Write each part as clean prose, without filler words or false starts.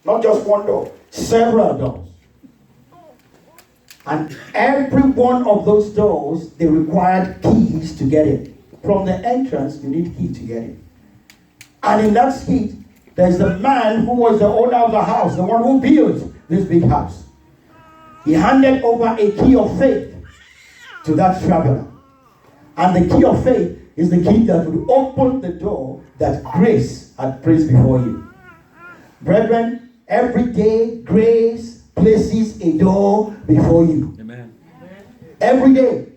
Not just one door, several doors. And every one of those doors, they required keys to get in. From the entrance, you need key to get in. And in that street, there's the man who was the owner of the house, the one who built this big house. He handed over a key of faith to that traveler. And the key of faith is the key that will open the door that grace had placed before you. Brethren, every day grace places a door before you. Amen. Every day.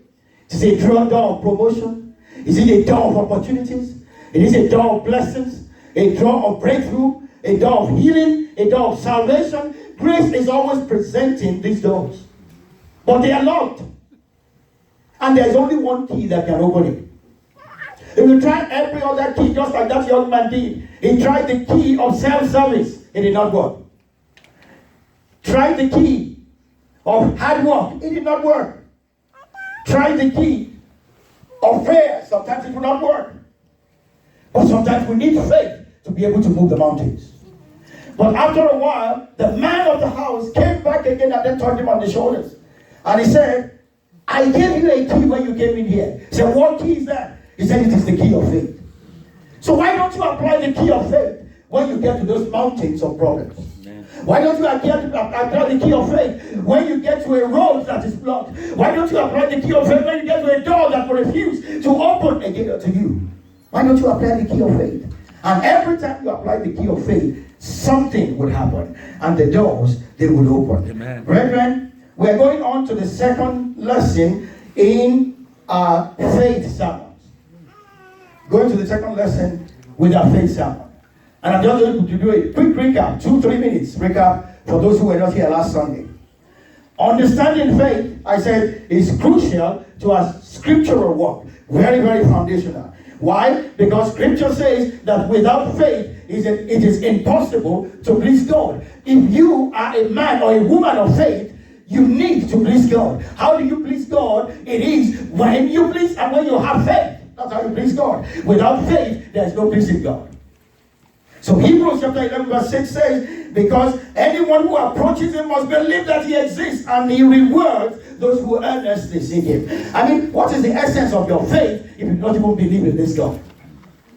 It is a door of promotion. It is a door of opportunities. It is a door of blessings. A door of breakthrough. A door of healing. A door of salvation. Grace is always presenting these doors. But they are locked. And there's only one key that can open it. If you try every other key, just like that young man did, he tried the key of self-service. It did not work. Tried the key of hard work. It did not work. Tried the key of prayer. Sometimes it will not work. But sometimes we need faith to be able to move the mountains. But after a while, the man of the house came back again and then touched him on the shoulders. And he said, I gave you a key when you came in here. He said, what key is that? He said, it is the key of faith. So why don't you apply the key of faith when you get to those mountains of problems? Amen. Why don't you apply the key of faith when you get to a road that is blocked? Why don't you apply the key of faith when you get to a door that will refuse to open again to you? Why don't you apply the key of faith? And every time you apply the key of faith, something would happen. And the doors, they would open. Amen. Brethren, we're going on to the second lesson in our faith sermons. Going to the second lesson with our faith sermon. And I'm just going to do a quick recap, 2-3 minutes recap for those who were not here last Sunday. Understanding faith, I said, is crucial to our scriptural work. Very, very foundational. Why? Because scripture says that without faith, it is impossible to please God. If you are a man or a woman of faith, you need to please God. How do you please God? It is when you please and when you have faith. That's how you please God. Without faith, there is no pleasing God. So Hebrews chapter 11 verse 6 says, because anyone who approaches him must believe that he exists and he rewards those who earnestly seek him. I mean, what is the essence of your faith if you don't even believe in this God?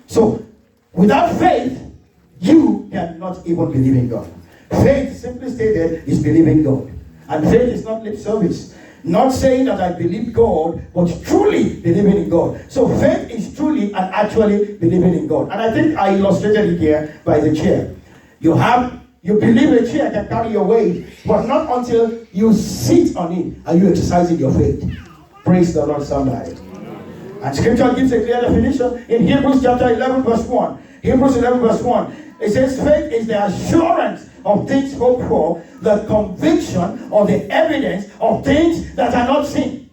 So, without faith, you cannot even believe in God. Faith, simply stated, is believing God. And faith is not lip service. Not saying that I believe God, but truly believing in God. So faith is truly and actually believing in God. And I think I illustrated it here by the chair. You believe a chair can carry your weight, but not until you sit on it are you exercising your faith. Praise the Lord, somebody. And scripture gives a clear definition in Hebrews chapter 11 verse 1. Hebrews 11 verse 1. It says faith is the assurance of things hoped for, the conviction or the evidence of things that are not seen.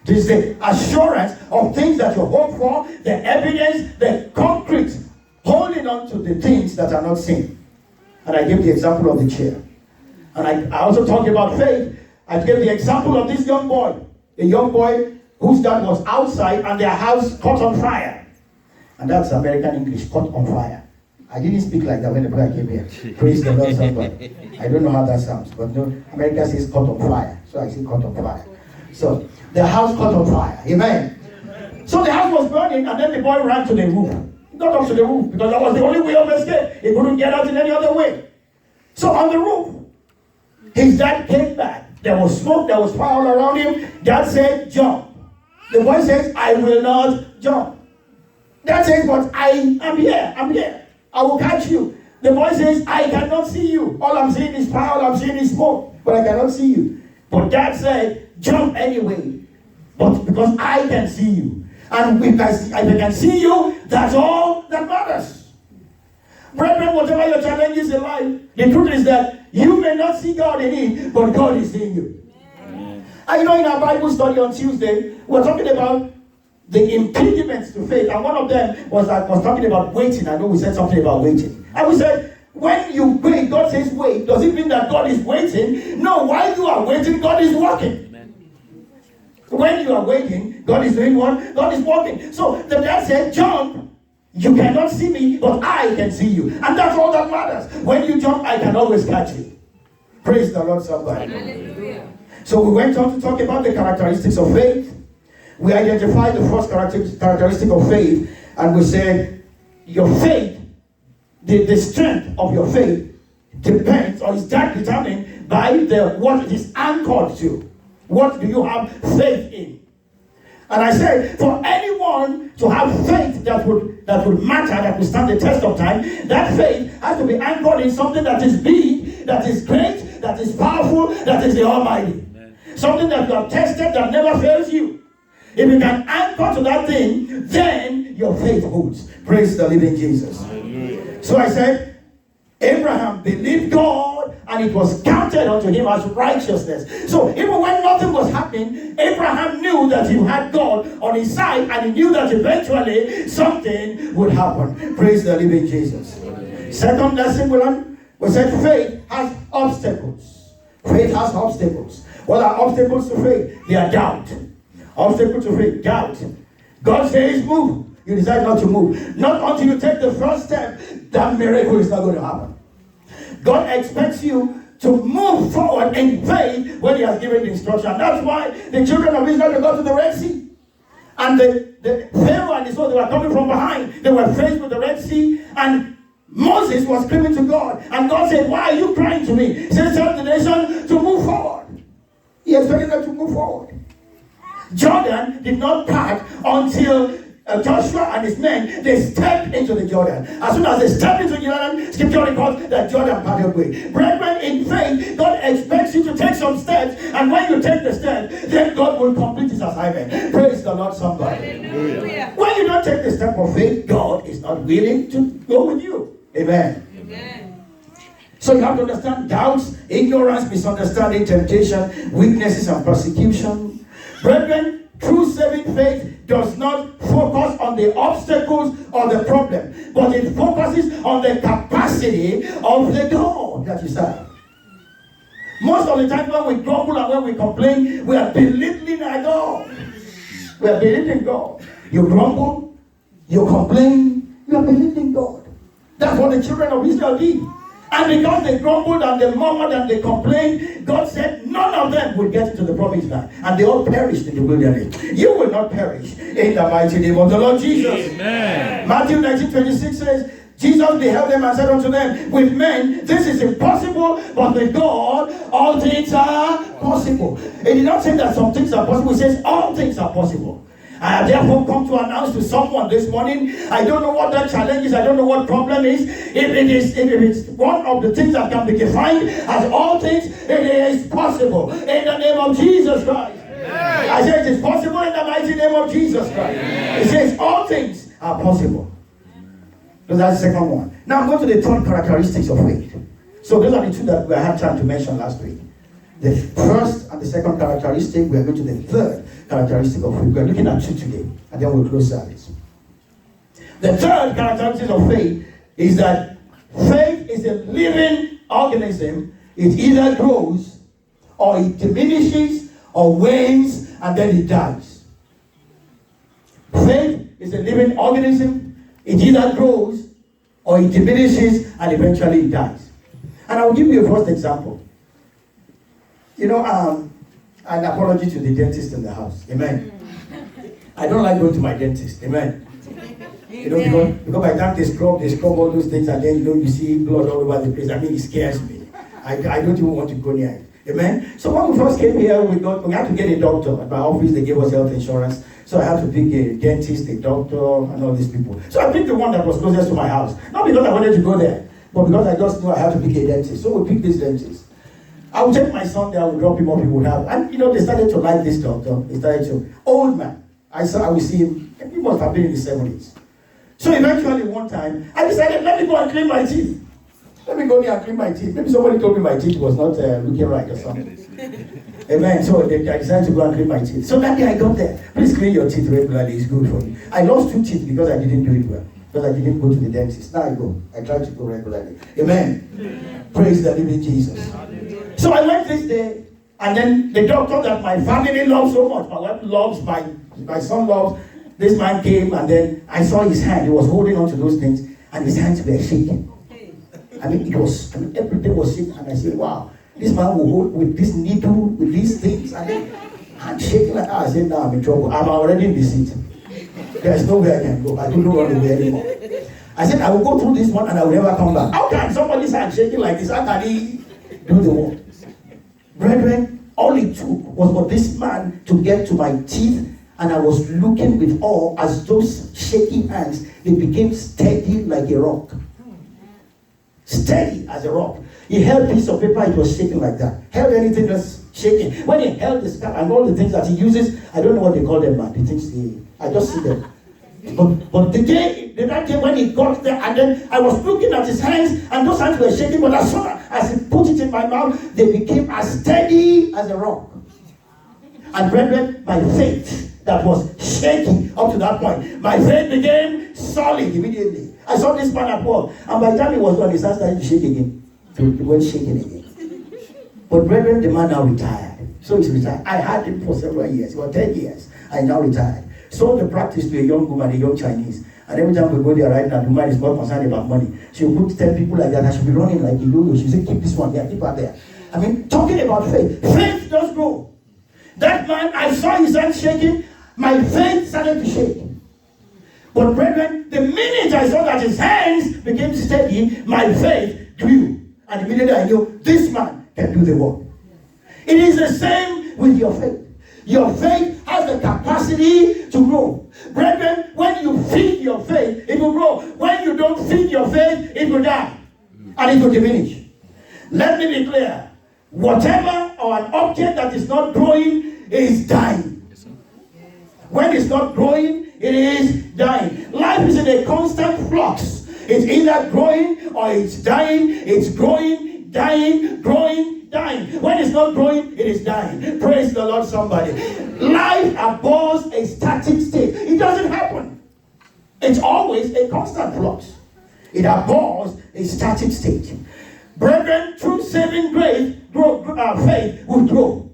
It is the assurance of things that you hope for, the evidence, the concrete, holding on to the things that are not seen. And I gave the example of the chair. And I also talked about faith. I gave the example of this young boy. A young boy whose dad was outside and their house caught on fire. And that's American English, caught on fire. I didn't speak like that when the brother came here. Praise the Lord, somebody. I don't know how that sounds, but no, America says caught on fire. So I say caught on fire. So the house caught on fire. Amen. So the house was burning, and then the boy ran to the roof. He got up to the roof because that was the only way of escape. He couldn't get out in any other way. So on the roof, his dad came back. There was smoke, there was fire all around him. Dad said, jump. The boy says, I will not jump. Dad says, but I am here. I'm here. I will catch you. The boy says, I cannot see you. All I'm seeing is fire, all I'm seeing is smoke, but I cannot see you. But Dad said, jump anyway. But because I can see you. And if I can see you, that's all that matters. Brethren, whatever your challenge is in life, the truth is that you may not see God in it, but God is in you. Amen. And you know, in our Bible study on Tuesday, we're talking about the impediments to faith, and one of them was talking about waiting. I know we said something about waiting, and we said when you wait, God says wait. Does it mean that God is waiting? No. While you are waiting, God is working. Amen. When you are waiting, God is doing what? God is working. So the dad said, jump. You cannot see me, but I can see you. And that's all that matters. When you jump, I can always catch you. Praise the Lord, somebody. Hallelujah. So we went on to talk about the characteristics of faith. We identified the first characteristic of faith, and we said your faith, the strength of your faith depends or is determined by what it is anchored to. What do you have faith in? And I said, for anyone to have faith that would matter, that would stand the test of time, that faith has to be anchored in something that is big, that is great, that is powerful, that is the Almighty. Amen. Something that you have tested that never fails you. If you can anchor to that thing, then your faith holds. Praise the living Jesus. Hallelujah. So I said, Abraham believed God, and it was counted unto him as righteousness. So even when nothing was happening, Abraham knew that he had God on his side, and he knew that eventually something would happen. Praise the living Jesus. Second lesson we said faith has obstacles. Faith has obstacles. What are obstacles to faith? They are doubt. Obstacle to faith, doubt. God says move. You decide not to move. Not until you take the first step, that miracle is not going to happen. God expects you to move forward in faith when he has given the instruction. That's why the children of Israel got to the Red Sea. And the Pharaoh and his own, they were coming from behind. They were faced with the Red Sea, and Moses was screaming to God. And God said, why are you crying to me? He said, tell the nation to move forward. He expected them to move forward. Jordan did not part until Joshua and his men, they stepped into the Jordan. As soon as they stepped into the Jordan, scripture records that Jordan parted away. Brethren, in faith, God expects you to take some steps, and when you take the steps, then God will complete his assignment. Praise the Lord, somebody. Hallelujah. When you don't take the step of faith, God is not willing to go with you. Amen. Amen. So you have to understand doubts, ignorance, misunderstanding, temptation, weaknesses, and persecution. Brethren, true saving faith does not focus on the obstacles or the problem, but it focuses on the capacity of the God that you serve. Most of the time when we grumble and when we complain, we are belittling our God. We are belittling God. You grumble, you complain, you are belittling God. That's what the children of Israel did. And because they grumbled and they murmured and they complained, God said none of them would get into the promised land. And they all perished in the wilderness. You will not perish in the mighty name of the Lord Jesus. Amen. Matthew 19:26 says, Jesus beheld them and said unto them, with men this is impossible, but with God all things are possible. It did not say that some things are possible. It says all things are possible. I have therefore come to announce to someone this morning, I don't know what that challenge is, I don't know what problem is. If it's one of the things that can be defined as all things, it is possible in the name of Jesus Christ. Amen. I say it is possible in the mighty name of Jesus Christ. Amen. It says all things are possible. So that's the second one. Now I'm going to the third characteristics of faith. So those are the two that we had time to mention last week. The first and the second characteristic, we are going to the third characteristic of faith. We are looking at two today, and then we'll close service. The third characteristic of faith is that faith is a living organism. It either grows, or it diminishes, or wanes, and then it dies. Faith is a living organism. It either grows, or it diminishes, and eventually it dies. And I will give you a first example. You know, an apology to the dentist in the house. Amen. I don't like going to my dentist. Amen. You know, because by the time they scrub all those things, and then you see blood all over the place. I mean, it scares me. I don't even want to go near it. Amen. So when we first came here, we had to get a doctor. At my office, they gave us health insurance. So I had to pick a dentist, a doctor, and all these people. So I picked the one that was closest to my house. Not because I wanted to go there, but because I just knew I had to pick a dentist. So we picked this dentist. I would take my son there, I would drop him off, he would have. And they started to like this doctor. They started to. Old man. I would see him, he must have been in the 70s. So eventually one time, I decided, let me go and clean my teeth. Let me go there and clean my teeth. Maybe somebody told me my teeth was not looking right or something. Amen. So I decided to go and clean my teeth. So that day I got there. Please clean your teeth regularly, it's good for you. I lost 2 teeth because I didn't do it well. Because I didn't go to the dentist. Now I go. I try to go regularly. Amen. Amen. Praise the living Jesus. Amen. So I went this day, and then the doctor that my family loves so much, my wife loves, my son loves, This man came and then I saw his hand. He was holding on to those things and his hands were shaking. Everything was shaking. And I said, wow, this man will hold with this needle, with these things, and then hand shaking like that. I said, now I'm in trouble. I'm already in the seat. There's nowhere I can go. I don't know where to go anymore. I said, I will go through this one and I will never come back. How can somebody's hand shaking like this? How can he do the work? Brethren, all it took was for this man to get to my teeth, and I was looking with awe as those shaking hands, they became steady like a rock. Steady as a rock. He held a piece of paper, it was shaking like that. Held anything that's shaking. When he held the scarf and all the things that he uses, I don't know what they call them, man. The things I just see them. But the day when he got there, and then I was looking at his hands, and those hands were shaking, but as soon as he put it in my mouth, they became as steady as a rock. And brethren, my faith that was shaky up to that point, my faith became solid immediately. I saw this man at work, and by the time he was done, his hands started to shake again. He went shaking again. But brethren, the man now retired. So he's retired. I had him for several years, about 10 years, and now retired. So the practice to a young woman, a young Chinese. And every time we go there right now, the woman is more concerned about money. She'll put 10 people like that, and she'll be running like a yo-yo. She'll say, keep this one there, keep her there. I mean, talking about faith. Faith does grow. That man, I saw his hands shaking, my faith started to shake. But brethren, the minute I saw that his hands became steady, my faith grew. And immediately I knew, this man can do the work. It is the same with your faith. Your faith has the capacity to grow. Brethren, when you feed your faith, it will grow. When you don't feed your faith, it will die. And it will diminish. Let me be clear. Whatever or an object that is not growing is dying. When it's not growing, it is dying. Life is in a constant flux. It's either growing or it's dying. It's growing, dying, growing, dying. When it's not growing, it is dying. Praise the Lord, somebody. Life abhors a static state. It doesn't happen. It's always a constant flux. It abhors a static state. Brethren, true saving faith will grow.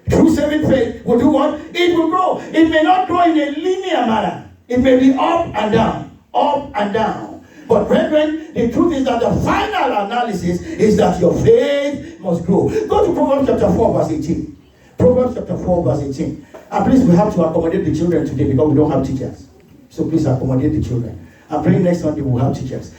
True saving faith will do what? It will grow. It may not grow in a linear manner. It may be up and down, up and down. But brethren, the truth is that the final analysis is that your faith must grow. Go to Proverbs chapter 4 verse 18. Proverbs chapter 4 verse 18. And please, we have to accommodate the children today because we don't have teachers. So please accommodate the children. I'm praying next Sunday we will have teachers.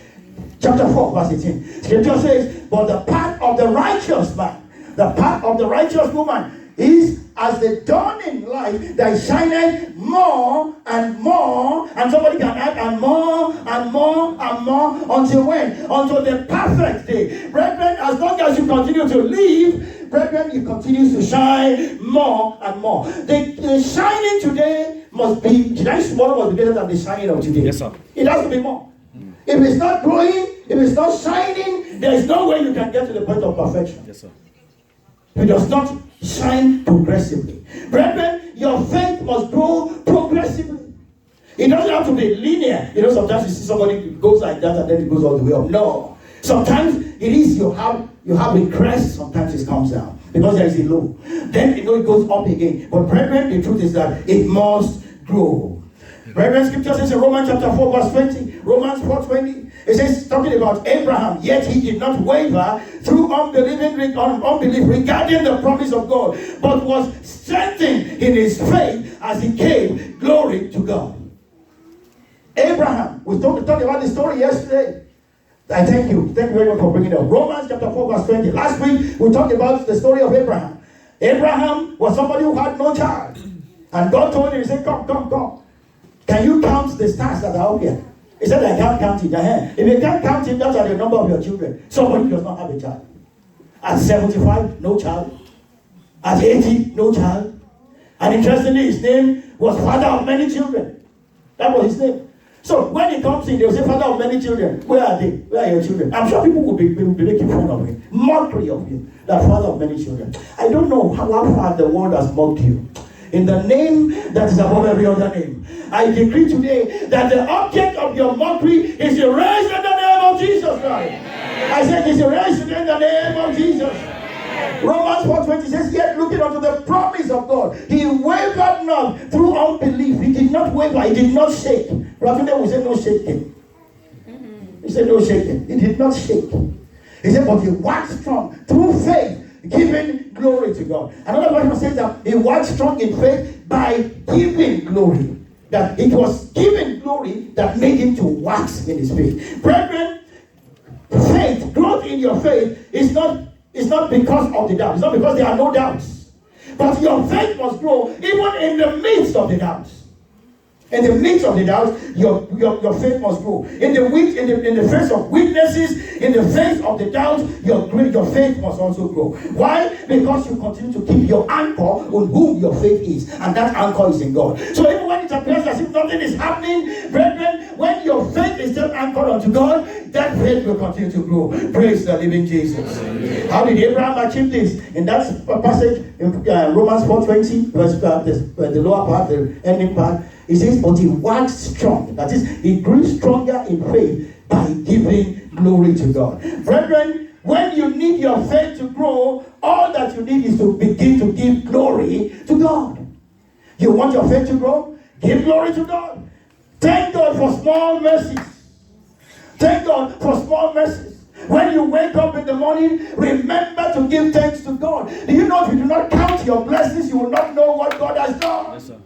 Chapter 4 verse 18. Scripture says, but the path of the righteous man, the path of the righteous woman, is as the dawning light that shineth more and more, and somebody can add, and more and more and more, until when? Until the perfect day. Brethren, as long as you continue to live, brethren, it continues to shine more and more. The shining today must be, today's tomorrow must be better than the shining of today. Yes, sir. It has to be more. If it's not growing, if it's not shining, there is no way you can get to the point of perfection. Yes, sir. It does not shine progressively. Brethren, your faith must grow progressively. It doesn't have to be linear. You know, sometimes you see somebody goes like that and then it goes all the way up. No. Sometimes it is you have a crest, sometimes it comes down. Because there is a low. Then it goes up again. But brethren, the truth is that it must grow. Brethren, scripture says in Romans chapter 4 verse 20, Romans 4:20, it says, talking about Abraham, yet he did not waver through unbelief regarding the promise of God, but was strengthened in his faith as he gave glory to God. Abraham, we talked about the story yesterday. I thank you. Thank you very much for bringing it up. Romans chapter 4 verse 20. Last week, we talked about the story of Abraham. Abraham was somebody who had no child. And God told him, he said, come. Can you count the stars that are up here? He said, I can't count it. If you can't count it, that's the number of your children. Somebody does not have a child. At 75, no child. At 80, no child. And interestingly, his name was Father of Many Children. That was his name. So when he comes in, they'll say, Father of Many Children. Where are they? Where are your children? I'm sure people will be making fun of him. Mockery of him. That Father of Many Children. I don't know how far the world has mocked you. In the name that is above every other name, I decree today that the object of your mockery is erased in the name of Jesus Christ. I said it's erased in the name of Jesus. Romans 4:20 says, yet looking unto the promise of God, he wavered not through unbelief. He did not waver, he did not shake. Rather we say no shaking. He said no shaking. He did not shake. He said, but he waxed strong through faith, giving glory to God. Another version says that he waxed strong in faith by giving glory. That it was giving glory that made him to wax in his faith. Brethren, faith, growth in your faith is not because of the doubt. It's not because there are no doubts. But your faith must grow even in the midst of the doubts. In the midst of the doubt, your faith must grow. In the face of weaknesses, in the face of the doubt, your faith must also grow. Why? Because you continue to keep your anchor on whom your faith is, and that anchor is in God. So even when it appears as if nothing is happening, brethren, when your faith is still anchored onto God, that faith will continue to grow. Praise the living Jesus. Amen. How did Abraham achieve this? In that passage in Romans 4:20, the lower part, the ending part. He says, but he waxed strong. That is, he grew stronger in faith by giving glory to God. Brethren, when you need your faith to grow, all that you need is to begin to give glory to God. You want your faith to grow? Give glory to God. Thank God for small mercies. Thank God for small mercies. When you wake up in the morning, remember to give thanks to God. Do you know if you do not count your blessings, you will not know what God has done? Yes, sir.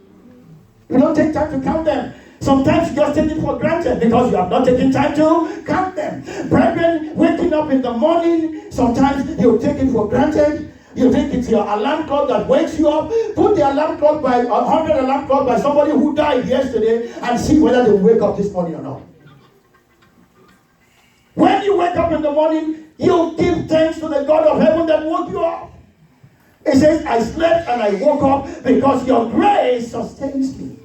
You don't take time to count them. Sometimes you just take it for granted because you have not taken time to count them. Brethren, waking up in the morning, sometimes you take it for granted. You think it's your alarm clock that wakes you up. Put the alarm clock by 100 alarm clock by somebody who died yesterday and see whether they will wake up this morning or not. When you wake up in the morning, you give thanks to the God of heaven that woke you up. It says, I slept and I woke up because your grace sustains me.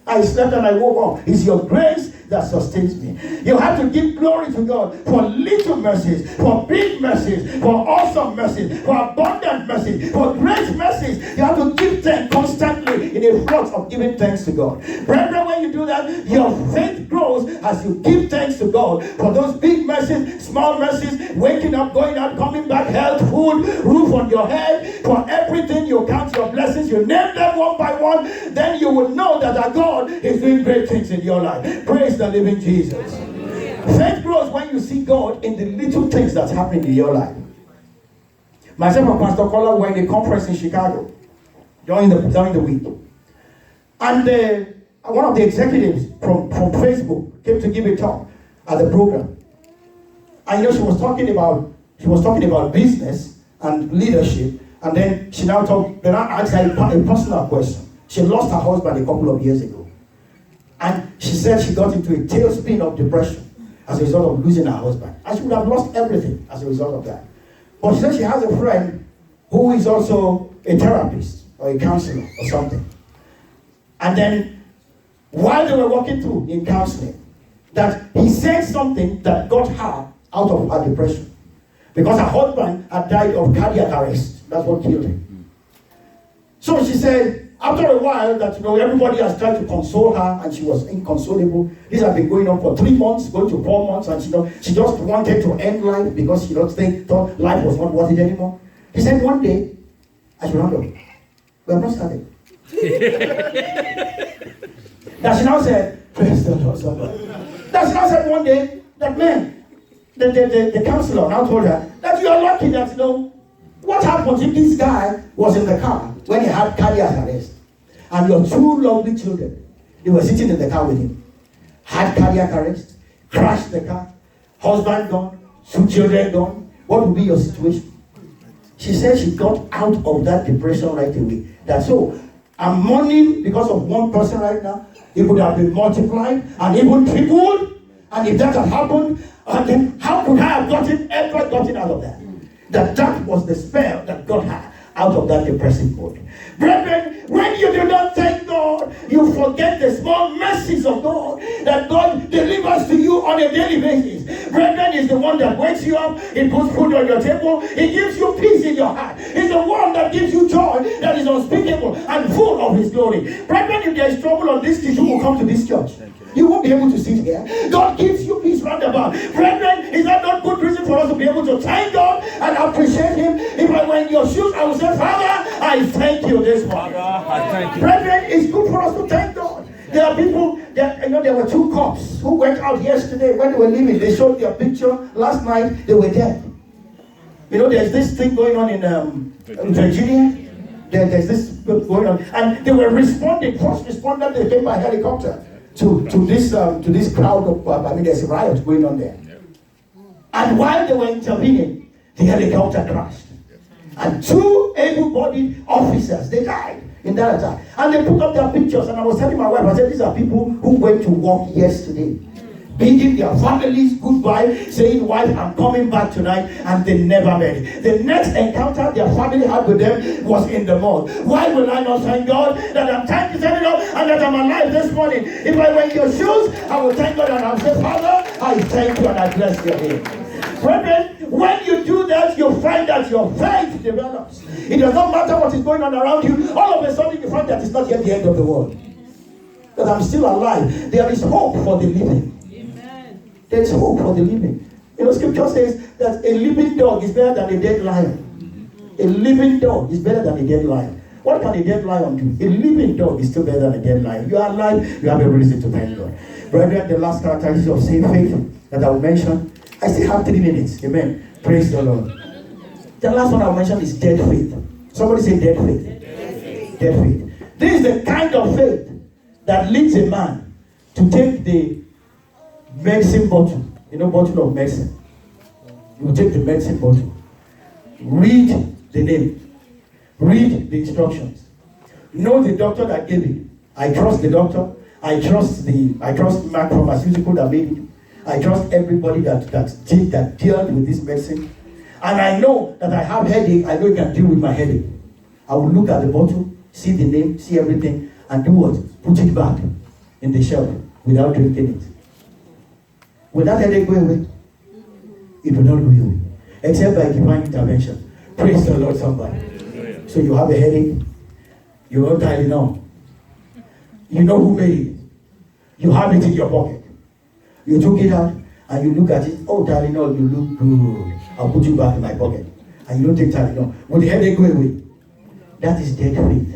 I slept and I woke up. It's your grace that sustains me. You have to give glory to God for little mercies, for big mercies, for awesome mercies, for abundant mercies, for great mercies. You have to give thanks constantly in a flood of giving thanks to God. Brethren, when you do that, your faith grows as you give thanks to God for those big mercies, small mercies, waking up, going out, coming back, health, food, roof on your head, for everything. You count your blessings, you name them one by one, then you will know that our God is doing great things in your life. Praise the living Jesus. Faith grows when you see God in the little things that's happening in your life. Myself and Pastor Kola were in a conference in Chicago during the week. And one of the executives from Facebook came to give a talk at the program. And she was talking about business and leadership. And then she now asked her a personal question. She lost her husband a couple of years ago. And she said she got into a tailspin of depression as a result of losing her husband. And she would have lost everything as a result of that. But she said she has a friend who is also a therapist or a counselor or something. And then while they were walking through in counseling, that he said something that got her out of her depression. Because her husband had died of cardiac arrest. That's what killed him. So she said, after a while, that everybody has tried to console her, and she was inconsolable. This had been going on for 3 months, going to 4 months, and she just wanted to end life because she thought life was not worth it anymore. He said one day, I should round up. We have not started. That she now said, praise the Lord, somebody. That she now said one day that the counselor now told her that you are lucky that what happens if this guy was in the car when he had cardiac arrest, and your 2 lovely children, they were sitting in the car with him, had cardiac arrest, crashed the car, husband gone, 2 children gone, what would be your situation? She said she got out of that depression right away. I'm mourning because of one person right now. It would have been multiplied and even tripled. And if that had happened, then how could I have gotten out of that? That was the spell that got her out of that depressive mode. Brethren, when you do not thank God, you forget the small mercies of God that God delivers to you on a daily basis. Brethren is the one that wakes you up, He puts food on your table, He gives you peace in your heart. He's the one that gives you joy that is unspeakable and full of His glory. Brethren, if there is trouble on this issue, will come to this church. You won't be able to sit here. God gives you peace round about. Brethren, is that not good reason for us to be able to thank God and appreciate Him? If I were were in your shoes, I would say, Father, I thank you this morning. Father, I thank you. Brethren, it's good for us to thank God. There are people that, there were 2 cops who went out yesterday when they were leaving. They showed their picture. Last night, they were dead. There's this thing going on in Virginia. There's this going on. And they were responding. First responders, they came by helicopter to this crowd of, there's a riot going on there. And while they were intervening, the helicopter crashed. And 2 able-bodied officers, they died in that attack. And they put up their pictures, and I was telling my wife, I said, these are people who went to work yesterday, bidding their families goodbye, saying, wife, I'm coming back tonight, and they never made it. The next encounter their family had with them was in the mall. Why will I not thank God that I'm thank you, and that I'm alive this morning? If I were in your shoes, I would thank God and I would say, Father, I thank you and I bless your name. Brethren, when you do that, you find that your faith develops. It does not matter what is going on around you. All of a sudden, you find that it's not yet the end of the world. That I'm still alive. There is hope for the living. Amen. There is hope for the living. Scripture says that a living dog is better than a dead lion. A living dog is better than a dead lion. What can a dead lion do? A living dog is still better than a dead lion. You are alive, you have a reason to thank God. Brethren, the last characteristic of saved faith that I will mention, I still have 3 minutes. Amen. Praise the Lord. The last one I'll mention is dead faith. Somebody say dead faith. Dead faith. Dead faith. This is the kind of faith that leads a man to take the medicine bottle, bottle of medicine. You take the medicine bottle, read the name, read the instructions, know the doctor that gave it. I trust the doctor. I trust Mark Pharmaceutical that made it. I trust everybody that dealt with this medicine. And I know that I have headache. I know you can deal with my headache. I will look at the bottle, see the name, see everything, and do what? Put it back in the shelf without drinking it. Will that headache go away? It will not go away. Except by divine intervention. Praise the Lord, somebody. So you have a headache. You won't Tylenol. You know who made it. You have it in your pocket. You took it out and you look at it. Oh, Tylenol, you look good. I'll put you back in my pocket. And you don't take Tylenol. Will the headache go away? That is dead faith.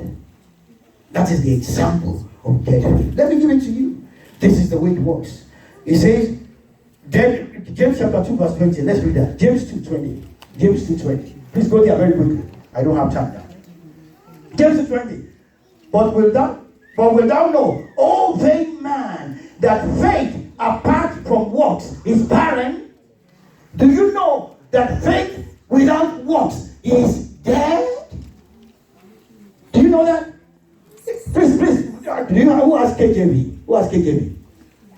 That is the example of dead faith. Let me give it to you. This is the way it works. It says, James chapter 2 verse 20. Let's read that. James 2:20. James 2:20. Please go there very quickly. I don't have time now. James 2:20. But will thou know, O vain man, that faith apart from works is barren? Do you know that faith without works is dead? Do you know that? Please. Do you know who has KJV? Who has KJV?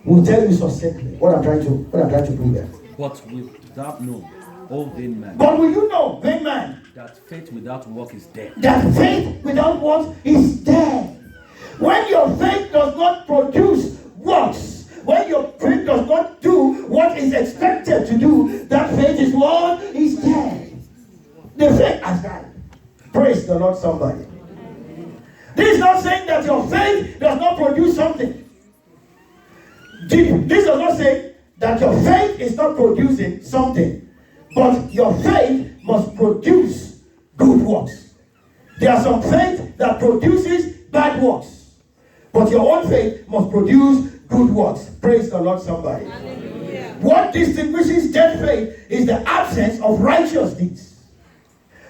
Will tell you succinctly what I'm trying to prove there. But will thou know, O vain man? But will you know, vain man, that faith without work is dead? That faith without works is dead. When your faith does not produce works, when your faith does not do what is expected to do, that faith is what? Is dead. The faith has died. Praise the Lord, somebody. This is not saying that your faith does not produce something. This does not say that your faith is not producing something, but your faith must produce good works. There are some faith that produces bad works, but your own faith must produce good works. Praise the Lord, somebody. Hallelujah. What distinguishes dead faith is the absence of righteous deeds.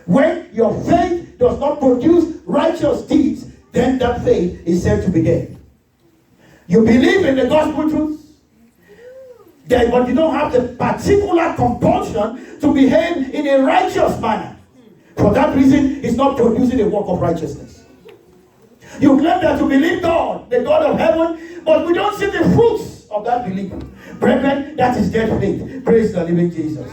When your faith does not produce righteous deeds, then that faith is said to be dead. You believe in the gospel truths, but you don't have the particular compulsion to behave in a righteous manner. For that reason, it's not producing a work of righteousness. You claim that you believe God, the God of heaven, but we don't see the fruits of that belief. Brethren, that is dead faith. Praise the living Jesus.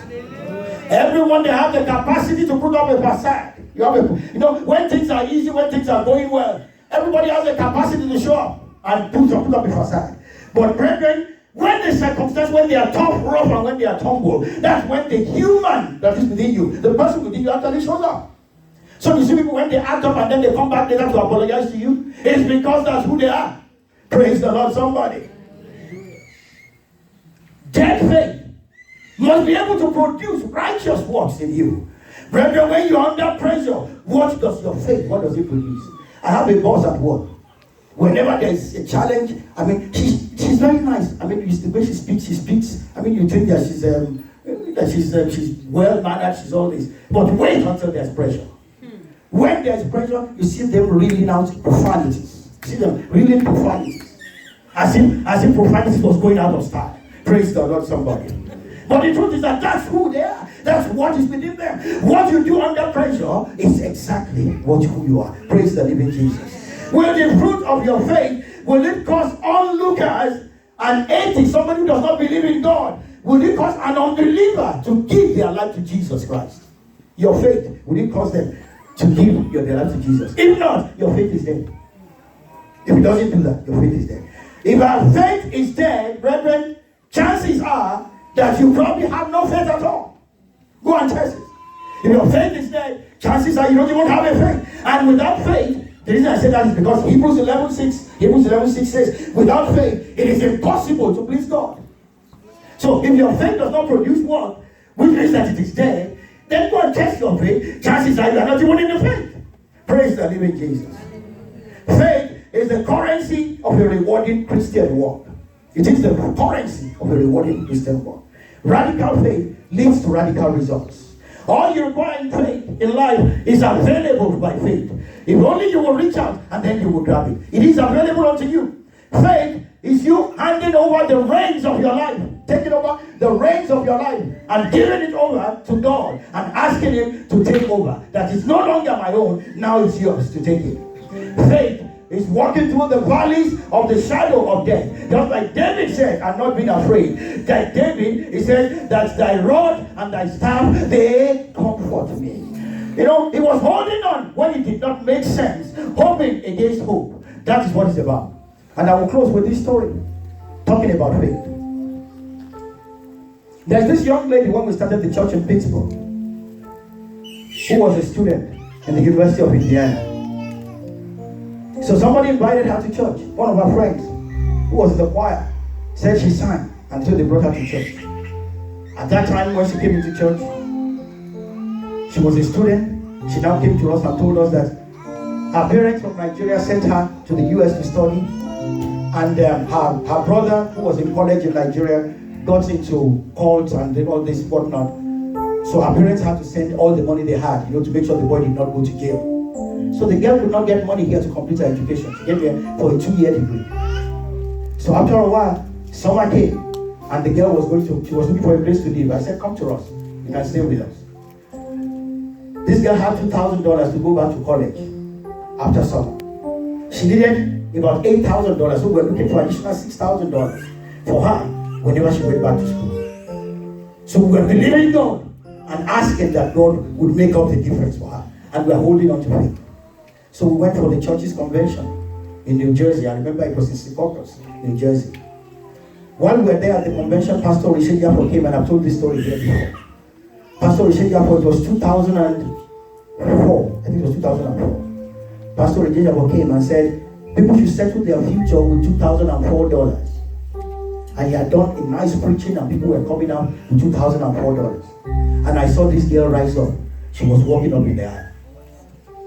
Everyone, they have the capacity to put up a facade. When things are easy, when things are going well, everybody has the capacity to show up and put up a facade. But brethren, when the circumstances, when they are tough, rough, and when they are tumble, that's when the human that is within you, the person within you actually shows up. So you see people, when they act up and then they come back later to apologize to you, it's because that's who they are. Praise the Lord, somebody. Dead faith must be able to produce righteous works in you. Brethren, when you're under pressure, what does your faith, what does it produce? I have a boss at work. Whenever there's a challenge, I mean, she's very nice. I mean, the way she speaks. I mean, you think that she's well mannered, she's all this. But wait until there's pressure. When there's pressure, you see them reeling out profanities. See them reeling profanities. As if profanity was going out of style. Praise the Lord, somebody. But the truth is that that's who they are. That's what is within them. What you do under pressure is exactly who you are. Praise the living Jesus. Will the fruit of your faith, will it cause onlookers and atheists, somebody who does not believe in God, will it cause an unbeliever to give their life to Jesus Christ? Your faith, will it cause them to give their life to Jesus? If not, your faith is dead. If it doesn't do that, your faith is dead. If our faith is dead, brethren, chances are that you probably have no faith at all. Go and test it. If your faith is dead, chances are you don't even have a faith. And without faith, the reason I say that is because Hebrews 11:6 says, without faith, it is impossible to please God. So if your faith does not produce work, which means that it is dead, then go and test your faith. Chances are you are not even in the faith. Praise the living Jesus. Faith is the currency of a rewarding Christian walk. It is the currency of a rewarding Christian walk. Radical faith leads to radical results. All you require in faith in life is available by faith. If only you will reach out and then you will grab it. It is available unto you. Faith is you handing over the reins of your life, taking over the reins of your life and giving it over to God and asking Him to take over. That is no longer my own, now it's yours to take it. Faith is walking through the valleys of the shadow of death. Just like David said, I'm not being afraid. Like David, he said, that thy rod and thy staff, they comfort me. You know, he was holding on when it did not make sense, hoping against hope. That is what it's about. And I will close with this story, talking about faith. There's this young lady when we started the church in Pittsburgh, who was a student in the University of Indiana. So somebody invited her to church. One of her friends, who was in the choir, said she sang until they brought her to church. At that time when she came into church, she was a student. She now came to us and told us that her parents from Nigeria sent her to the US to study. And her brother, who was in college in Nigeria, got into cults and all this whatnot. So her parents had to send all the money they had, to make sure the boy did not go to jail. So the girl could not get money here to complete her education. She came here for a 2-year degree. So after a while, summer came, and the girl was looking for a place to live. I said, come to us. You can stay with us. This girl had $2,000 to go back to college after summer. She needed about $8,000, so we were looking for additional $6,000 for her whenever she went back to school. So we were believing God and asking that God would make up the difference for her. And we are holding on to faith. So we went for the church's convention in New Jersey. I remember it was in Secaucus, New Jersey. While we were there at the convention, Pastor Rishidiapo came, and I've told this story here before. Pastor Rishidiapo, it was 2004. I think it was 2004. Pastor Rishidiapo came and said, people should settle their future with $2,004. And he had done a nice preaching, and people were coming out with $2,004. And I saw this girl rise up. She was walking up in the aisle.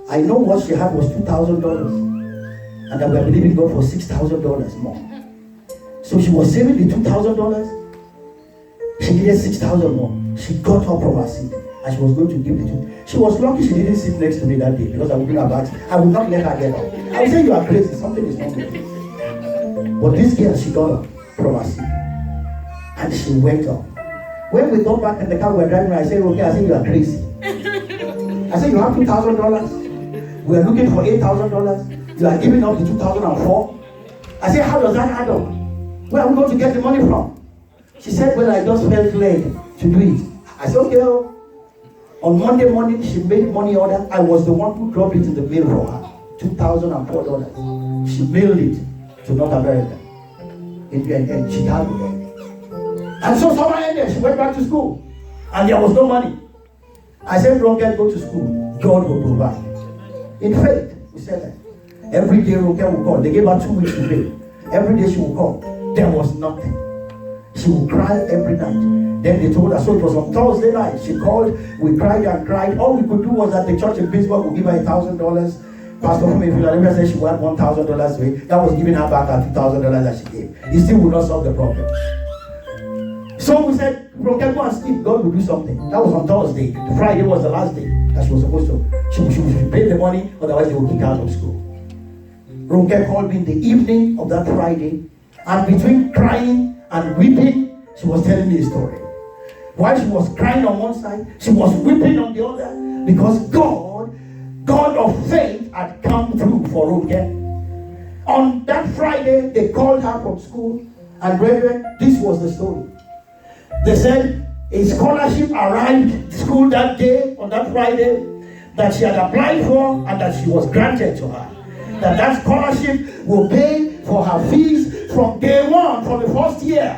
I know what she had was $2,000. And that we are believing God for $6,000 more. So she was saving the $2,000. She needed $6,000 more. She got up from her seat and she was going to give the two. She was lucky she didn't sit next to me that day, because I would bring her back. I would not let her get up. I would say, you are crazy. Something is wrong with you. But this girl, she got up from her seat and she went up. When we got back in the car, we were driving, I said, okay, I said, you are crazy. I said, you have $2,000. We are looking for $8,000. You are giving up the 2004. I said, how does that add up? Where are we going to get the money from? She said, well, I just felt led to do it. I said, okay. On Monday morning, she made money order. I was the one who dropped it in the mail for her. $2,004. She mailed it to North America in Chicago. And so summer ended. She went back to school. And there was no money. I said, Ronke, go to school. God will provide. In faith, we said that. Every day Ronke will call. They gave her 2 weeks to pay. Every day she will call. There was nothing. She would cry every night. Then they told her, so it was on Thursday night. She called, we cried and cried. All we could do was that the church in Pittsburgh would give her $1,000. Pastor Fumi Philadelphia said she had $1,000 away. That was giving her back her $2,000 that she gave. It still would not solve the problem. So we said, go and sleep. God will do something. That was on Thursday. Friday was the last day that she was supposed to. She pay the money, otherwise they will kick her out of school. Ronke called me in the evening of that Friday, and between crying and weeping, she was telling me a story. While she was crying on one side, she was weeping on the other, because God of faith had come through for Ronke. On that Friday, they called her from school, and brethren, this was the story. They said a scholarship arrived at school that day, on that Friday, that she had applied for and that she was granted to her. That scholarship will pay for her fees from day one, from the first year,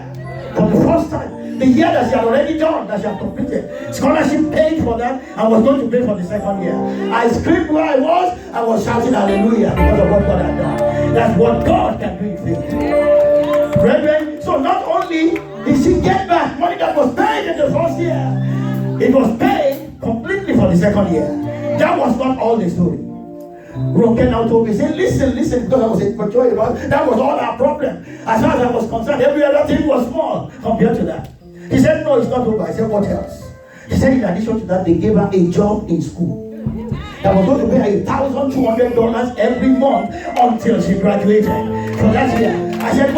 from the first time. The year that she had already done, that she had completed. Scholarship paid for that and was going to pay for the second year. I screamed where I was shouting hallelujah because of what God had done. That's what God can do in faith. Brethren, so not only did she get back money that was paid in the first year, it was paid completely for the second year. That was not all the story. Ronke now told me, he said, listen, because I was immature about it. That was all our problem. As far as I was concerned, every other thing was small compared to that. He said, no, it's not over. I said, what else? He said, in addition to that, they gave her a job in school that was going to pay her $1,200 every month until she graduated from that year. I said,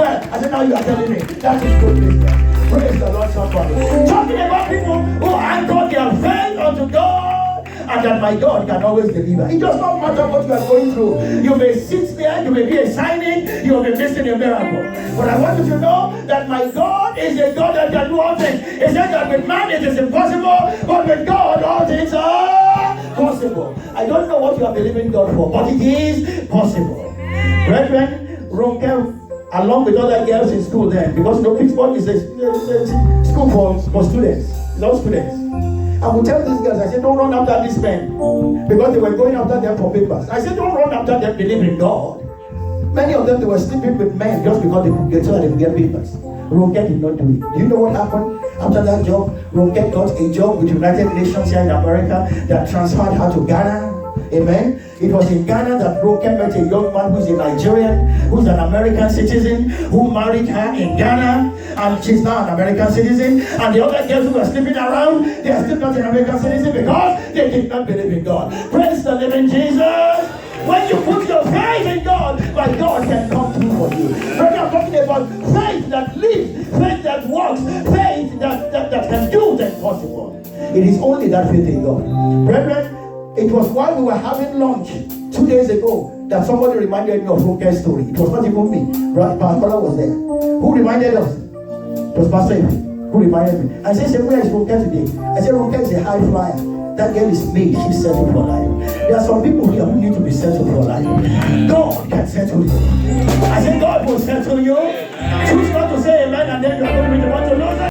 now you are telling me that is good business. Praise the Lord, somebody. Talking about people who anchor their faith unto God, and that my God can always deliver. It does not matter what you are going through. You may sit there, you may be a signing, you may be missing a miracle. But I want you to know that my God is a God that can do all things. He said that with man it is impossible, but with God all things are possible. I don't know what you are believing God for, but it is possible. Brethren, Ronke, along with other girls in school then, because Pittsburgh is a school for students. It's all students. I would tell these girls, I said, don't run after these men, because they were going after them for papers. I said, don't run after them, believe in God. Many of them, they were sleeping with men just because they could get so that they could get papers. Ronke did not do it. Do you know what happened after that job? Ronke got a job with United Nations here in America that transferred her to Ghana. Amen. It was in Ghana that Ronke met a young man who's a Nigerian, who's an American citizen, who married her in Ghana, and she's now an American citizen. And the other girls who were sleeping around, they are still not an American citizen because they did not believe in God. Praise the living Jesus. When you put your faith in God, my God can come through for you. When I'm talking about faith that lives, faith that works, faith that can do the impossible. It is only that faith in God. Brethren, it was while we were having lunch 2 days ago that somebody reminded me of Ronke's story. It was not even me. Pastor Bola was there. Who reminded us? It was Pastor Ife who reminded me. I said, where is Ronke today? I said, Ronke is a high flyer. That girl is made. She's settled for life. There are some people here who need to be settled for life. God can settle you. I said, God will settle you. Choose not to say amen and then you are going to be the one to lose it.